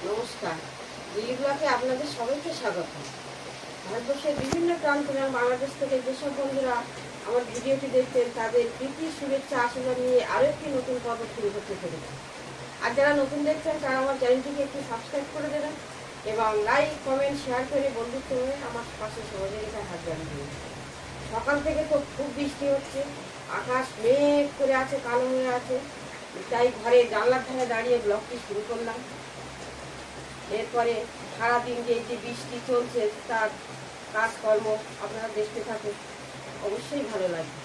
নমস্কার। দিল্লি ব্লকে আপনাদের সবাইকে স্বাগত। ভারতবর্ষের বিভিন্ন প্রান্ত এবং বাংলাদেশ থেকে যেসব বন্ধুরা আমার ভিডিওটি দেখছেন তাদের প্রীতি শুভেচ্ছা আশীর্বাদ নিয়ে আরও একটি নতুন পর্ব শুরু করতে চলেছে। আর যারা নতুন দেখছেন তারা আমার চ্যানেলটিকে একটু সাবস্ক্রাইব করে দেবেন এবং লাইক কমেন্ট শেয়ার করে বন্ধুত্ব হয়ে আমার পাশে সহযোগিতার হাত বাড়িয়ে দিন। সকাল থেকে তো খুব বৃষ্টি হচ্ছে, আকাশ মেঘ করে আছে, কালো হয়ে আছে, তাই ঘরে জানলার ধারে দাঁড়িয়ে ব্লগটি শুরু করলাম। এরপরে সারাদিন যে বৃষ্টি চলছে তার কাজকর্ম আপনারা দেখতে থাকুন, অবশ্যই ভালো লাগবে।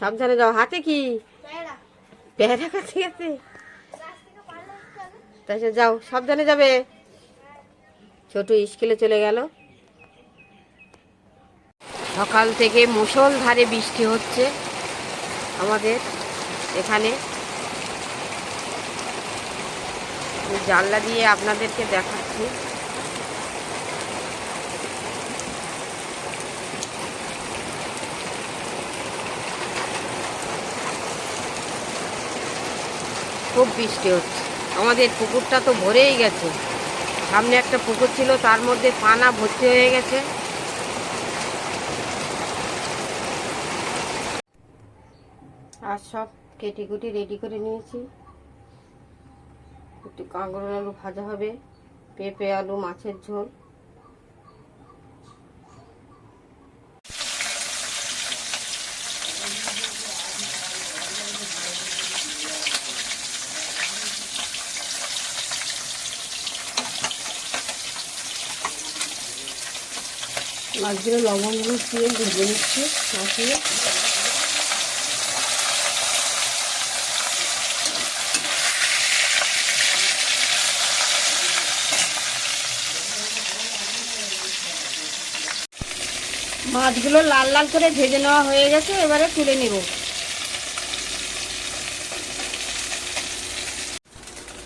সাবধানে যাও। হাতে কি পেয়ারা কাছে গেছে? তাই যাও, সাবধানে যাবে। ছোট স্কুলে চলে গেল। সকাল থেকে মুষলধারে বৃষ্টি হচ্ছে আমাদের এখানে। জানলা দিয়ে আপনাদেরকে দেখাচ্ছি। খুব বৃষ্টি হচ্ছে। আমাদের পুকুরটা তো ভরেই গেছে। সামনে একটা পুকুর ছিল, তার মধ্যে পানা ভর্তি হয়ে গেছে। আর সব কেটে কুটি রেডি করে নিয়েছি। একটু কাঁকরোল আলু ভাজা হবে, পেঁপে আলু মাছের ঝোল। মাছগুলো লবণ হলুদ দিয়ে ভেজে নিচ্ছি মাখিয়ে। মাছগুলো লাল লাল করে ভেজে নেওয়া হয়ে গেছে, এবারে তুলে নিব।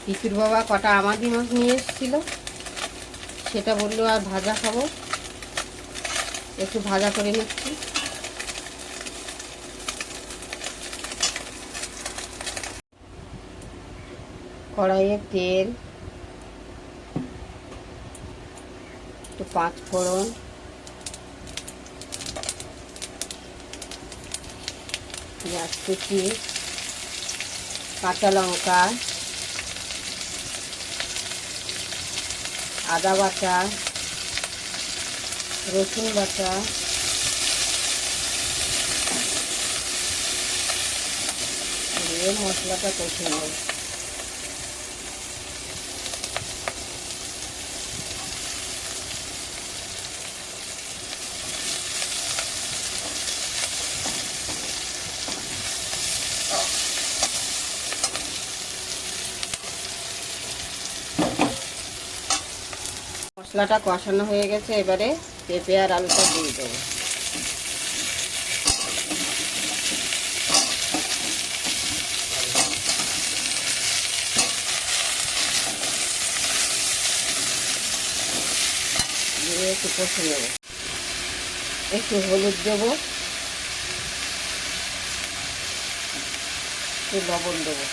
পিকুর বাবা কটা আমাদি মাছ নিয়ে এসেছিল, সেটা বললো আর ভাজা খাবো, একটু ভাজা করে নিচ্ছি। কড়াইয়ে তেল, একটু পাঁচ ফোড়ন, পেঁয়াজ কুচি, কাঁচা লঙ্কা, আদা বাটা, রসুন বাটা, দিয়ে মশলাটা কষে নেব। মশলাটা কষানো হয়ে গেছে, এবারে পেঁপে আর আলুটা দিয়ে দেবো। দিয়ে একটু কষে নেব। একটু হলুদ দেবো, একটু লবণ দেবো।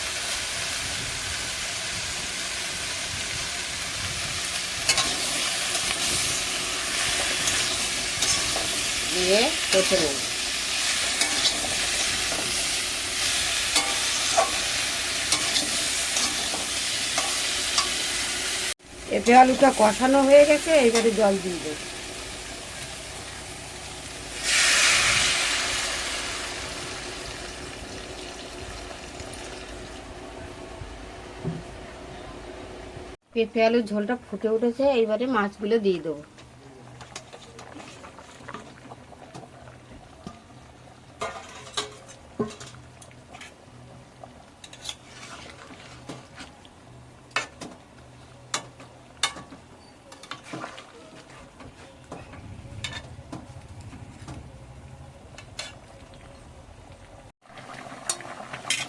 দিয়ে কষে নেব। পেঁপে আলুটা কষানো হয়ে গেছে, এবারে জল দিয়ে দেব। পেঁপে আলুর ঝোলটা ফুটে উঠেছে, এইবারে মাছগুলো দিয়ে দেবো।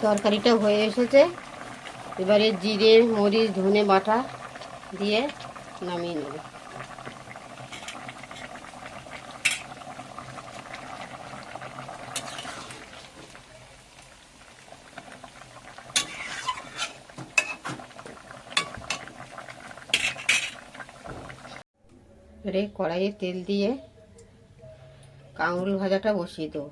তরকারিটা হয়ে এসেছে, এবারে জিরে মরিচ ধনে বাটা দিয়ে নামিয়ে নেব। এবারে কড়াইয়ে তেল দিয়ে কাঁকরোল ভাজাটা বসিয়ে দেবো।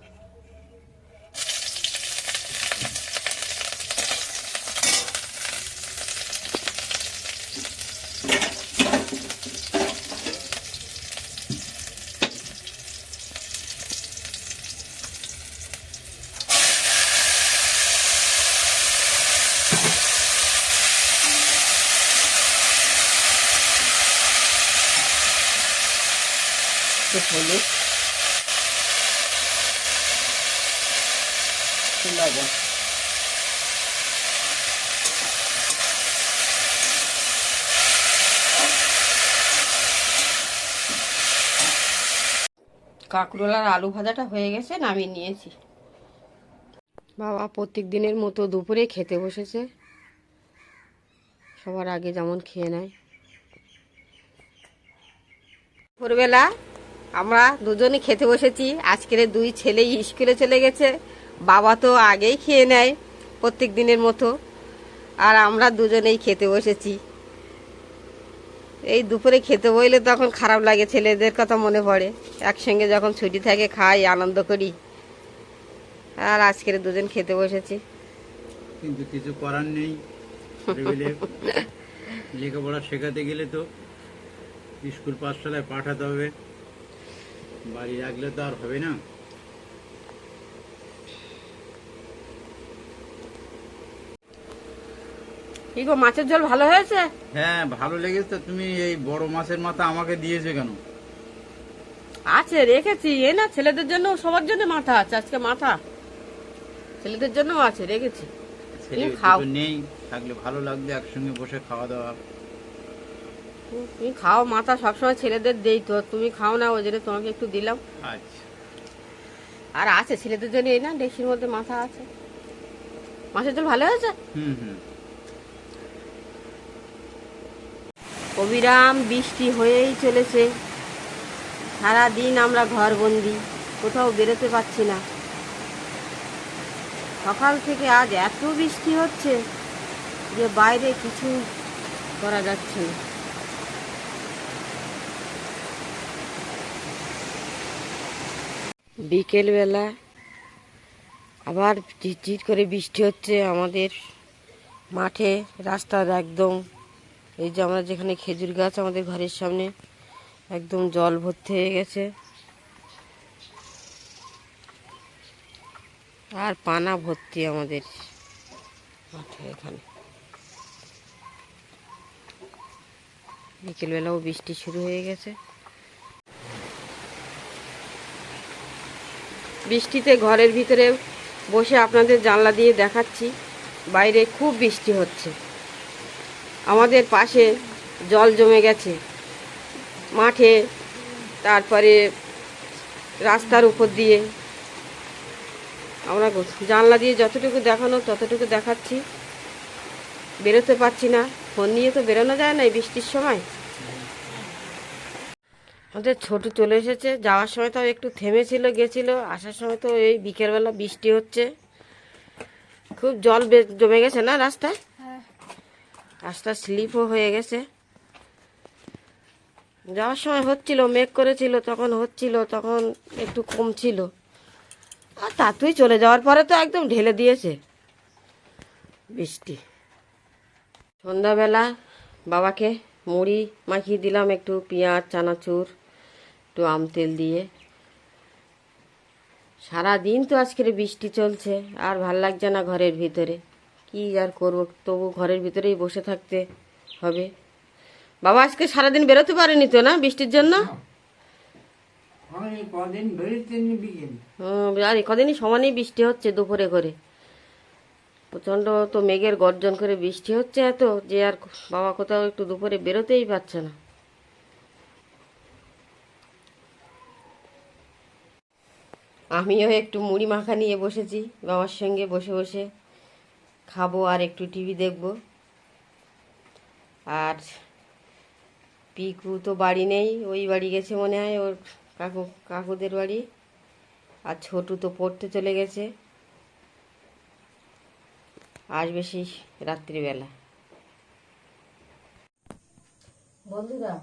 হলুদ, লবণ, কাঁকরোল আর আলু ভাজাটা হয়ে গেছে, নামিয়ে নিয়েছি। বাবা প্রত্যেক দিনের মতো দুপুরে খেতে বসেছে, সবার আগে যেমন খেয়ে নেয়। ভোরবেলা আমরা দুজনে খেতে বসেছি। আজকের দুই ছেলেই স্কুলে চলে গেছে, বাবা তো আগেই খেয়ে নেয় প্রত্যেক দিনের মতো, আর আমরা দুজনেই খেতে বসেছি। এই দুপুরে খেতে বইলে তখন খারাপ লাগে, ছেলেদের কথা মনে পড়ে। একসঙ্গে যখন ছুটি থাকে খাই, আনন্দ করি। আর আজকের দুজন খেতে বসেছি, কিন্তু কিছু করার নেই। লেখাপড়া শেখাতে গেলে তো স্কুল পাঠশালায় পাঠাতে হবে, বাড়ি রাখলে তো আর হবে না। কি গো, মাছের ঝোল ভালো হয়েছে? হ্যাঁ, ভালো লেগেছে। তুমি এই বড় মাছের মাথা আমাকে দিয়েছে কেন? আছে, রেখেছি। এই না, ছেলেদের জন্য, সবার জন্য মাথা আছে। আজকে মাথা ছেলেদের জন্য আছে, রেখেছি। ছেলে নেই, থাকলে ভালো লাগবে একসঙ্গে বসে খাওয়া দাওয়া। তুমি খাও, মাথা সবসময় ছেলেদের দেই তো, তুমি খাও না, ওই জন্য তোমাকে একটু দিলাম। আচ্ছা, আর আছে ছেলেদের জন্য। এই না, ডেকচির মধ্যে মাথা আছে। মাছের ঝোল ভালো হয়েছে। অবিরাম বৃষ্টি হয়েই চলেছে। সারাদিন আমরা ঘরবন্দি, কোথাও বেরোতে পারছি না। সকাল থেকে আজ এত বৃষ্টি হচ্ছে যে বাইরে কিছু করা যাচ্ছে না। বিকেলবেলা আবার ঝিরঝির করে বৃষ্টি হচ্ছে আমাদের মাঠে, রাস্তার একদম, এই যে আমরা যেখানে খেজুর গাছ, আমাদের ঘরের সামনে একদম জল ভর্তি হয়ে গেছে, আর পানা ভর্তি আমাদের মাঠে এখানে। বিকেলবেলাও বৃষ্টি শুরু হয়ে গেছে। বৃষ্টিতে ঘরের ভিতরে বসে আপনাদের জানলা দিয়ে দেখাচ্ছি, বাইরে খুব বৃষ্টি হচ্ছে। আমাদের পাশে জল জমে গেছে মাঠে, তারপরে রাস্তার উপর দিয়ে। আমরা জানলা দিয়ে যতটুকু দেখানো ততটুকু দেখাচ্ছি, বেরোতে পারছি না। ফোন নিয়ে তো বেরোনো যায় না এই বৃষ্টির সময়। আমাদের ছোট চলে এসেছে, যাওয়ার সময় তো একটু থেমেছিল, গেছিল। আসার সময় তো এই বিকেলবেলা বৃষ্টি হচ্ছে, খুব জল জমে গেছে না রাস্তায়। রাস্তা স্লিপও হয়ে গেছে। যাওয়ার সময় হচ্ছিল, মেঘ করেছিল, তখন হচ্ছিল, তখন একটু কম ছিল। আর তাতেই চলে যাওয়ার পরে তো একদম ঢেলে দিয়েছে বৃষ্টি। সন্ধ্যাবেলা বাবাকে মুড়ি মাখিয়ে দিলাম, একটু পেঁয়াজ, চানাচুর, একটু আম তেল দিয়ে। সারাদিন তো আজকের বৃষ্টি চলছে, আর ভাল লাগছে না ঘরের ভিতরে। কি আর করবো, তবু ঘরের ভিতরেই বসে থাকতে হবে। বাবা আজকে সারাদিন বেরোতে পারেনি তো না বৃষ্টির জন্য? আর কদিনই সমানেই বৃষ্টি হচ্ছে, দুপুরে করে প্রচণ্ড তো মেঘের গর্জন করে বৃষ্টি হচ্ছে এত, যে আর বাবা কোথাও একটু দুপুরে বেরোতেই পারছে না। আমিও একটু মুড়ি মাখা নিয়ে বসেছি, বাবার সঙ্গে বসে বসে খাবো আর একটু টিভি দেখব। আর পিকু তো বাড়ি নেই, ওই বাড়ি গেছে মনে হয়, ওর কাকুদের বাড়ি। আর ছোটু তো পড়তে চলে গেছে, আসবে সেই রাত্রিবেলা। বন্ধুরা,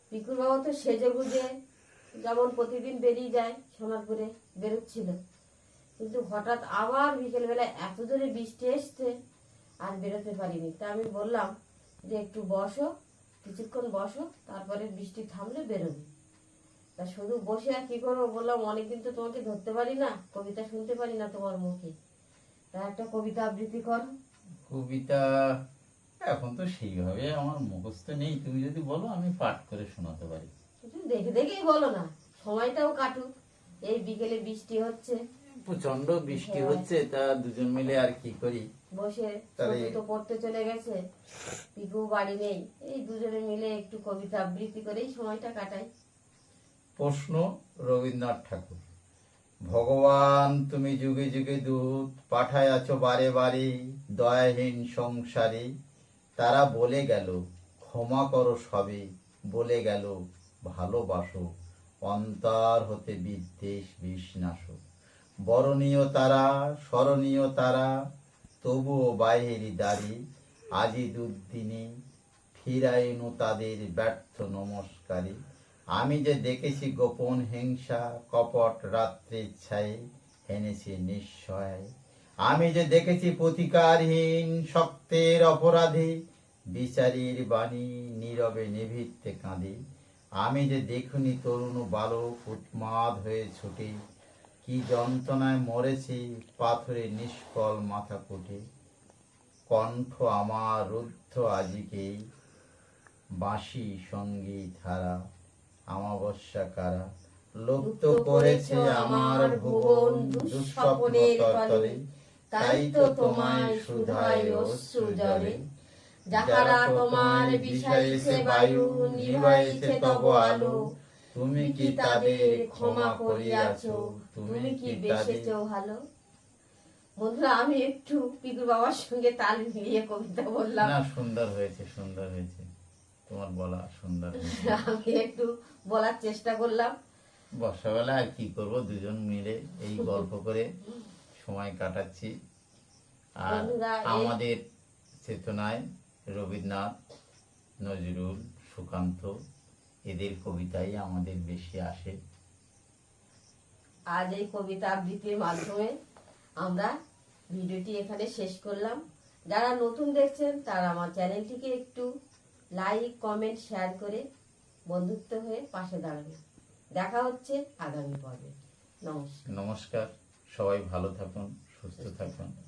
পিকুর বাবা তো সেজে গুজে যেমন প্রতিদিন বেরিয়ে যায় সোনারপুরে বেরোচ্ছিল, কিন্তু হঠাৎ আবার বিকেলবেলা এত জোরে বৃষ্টি এসছে আর বেরোতে পারিনি। তা আমি বললাম যে একটু বসো, কিছুক্ষণ বসো, তারপরে বৃষ্টি থামলে বেরোবে। তা শুধু বসে আর কি করবো, বললাম অনেকদিন তো তোমাকে ধরতে পারি না, কবিতা শুনতে পারি না তোমার মুখে, তা একটা কবিতা আবৃত্তি করো। কবিতা এখন তো সেইভাবে আমার মুখস্থ নেই, তুমি যদি বলো আমি পাঠ করে শোনাতে পারি। কিছু দেখে দেখেই বলো না, সময়টাও কাটুক। এই বিকেলে বৃষ্টি হচ্ছে, প্রচন্ড বৃষ্টি হচ্ছে, তা দুজন মিলে আর কি করি। বসে তাহলে- ছোট তো পড়তে চলে গেছে, পিকু বাড়ি নেই, এই দুজনে মিলে একটু কবিতা আবৃত্তি করেই সময়টা কাটাই। প্রশ্ন রবীন্দ্রনাথ ঠাকুর। ভগবান তুমি যুগে যুগে দূত পাঠায় আছো বারে বারে দয়াহীন সংসারে, তারা বলে গেল ক্ষমা করো সবে, বলে গেল ভালোবাসো, অন্তর হতে বিদ্বেষ বিষ্ণাস। বরণীয় তারা স্মরণীয় তারা, তবুও বাহিরি দাঁড়ি, আজি দুর্দিনে ফিরাইনু তাদের ব্যর্থ নমস্কারী। আমি যে দেখেছি গোপন হিংসা কপট রাত্রির ছায়ে হেনেছে নিশ্চয়, আমি যে দেখেছি প্রতিকারহীন শক্তের অপরাধী বিচারীর বাণী নীরবে নিভৃতে কাঁদে। আমি যে দেখুনি তরুণ বালক উন্মাদ হয়ে ছুটে, কি যন্ত্রণায় মরেছে পাথরে নিষ্ফল মাথা ফুটে। কণ্ঠ আমার রুদ্ধ আজিকেই বাঁশি সঙ্গীত হারা, আমাবস্যা কারা লুপ্ত করেছে আমার ভুবন দুঃস্বপ্নের তরে, তাই তো তোমায় সুধাই অশ্রু জলে। যাহারা তোমার বিষাইছে বায়ু, নিভাইছে তব আলো, তুমি কি তাদের ক্ষমা করিয়াছো, তুমি কি বেসেছো ভালো। বন্ধুরা, আমি একটু পিকুর বাবার সঙ্গে তাল মিলিয়ে কবিতা বললাম। না, সুন্দর হয়েছে, সুন্দর হয়েছে, তোমার বলা সুন্দর হয়েছে। আমি একটু বলার চেষ্টা করলাম। বর্ষাবেলা আর কি করব, দুজন মিলে এই গল্প করে সময় কাটাচ্ছি। আর বন্ধুরা, আমাদের চেতনায় রবীন্দ্রনাথ, নজরুল, সুকান্ত এদের কবিতাই আমাদের বেশি আসে। আজ এই কবিতা আবৃত্তির মাধ্যমে আমরা ভিডিওটি এখানে শেষ করলাম। যারা নতুন দেখছেন তারা আমার চ্যানেলটিকে একটু লাইক কমেন্ট শেয়ার করে বন্ধুত্ব হয়ে পাশে দাঁড়াবেন। দেখা হচ্ছে আগামী পর্বে। নমস্কার। নমস্কার, সবাই ভালো থাকুন, সুস্থ থাকুন।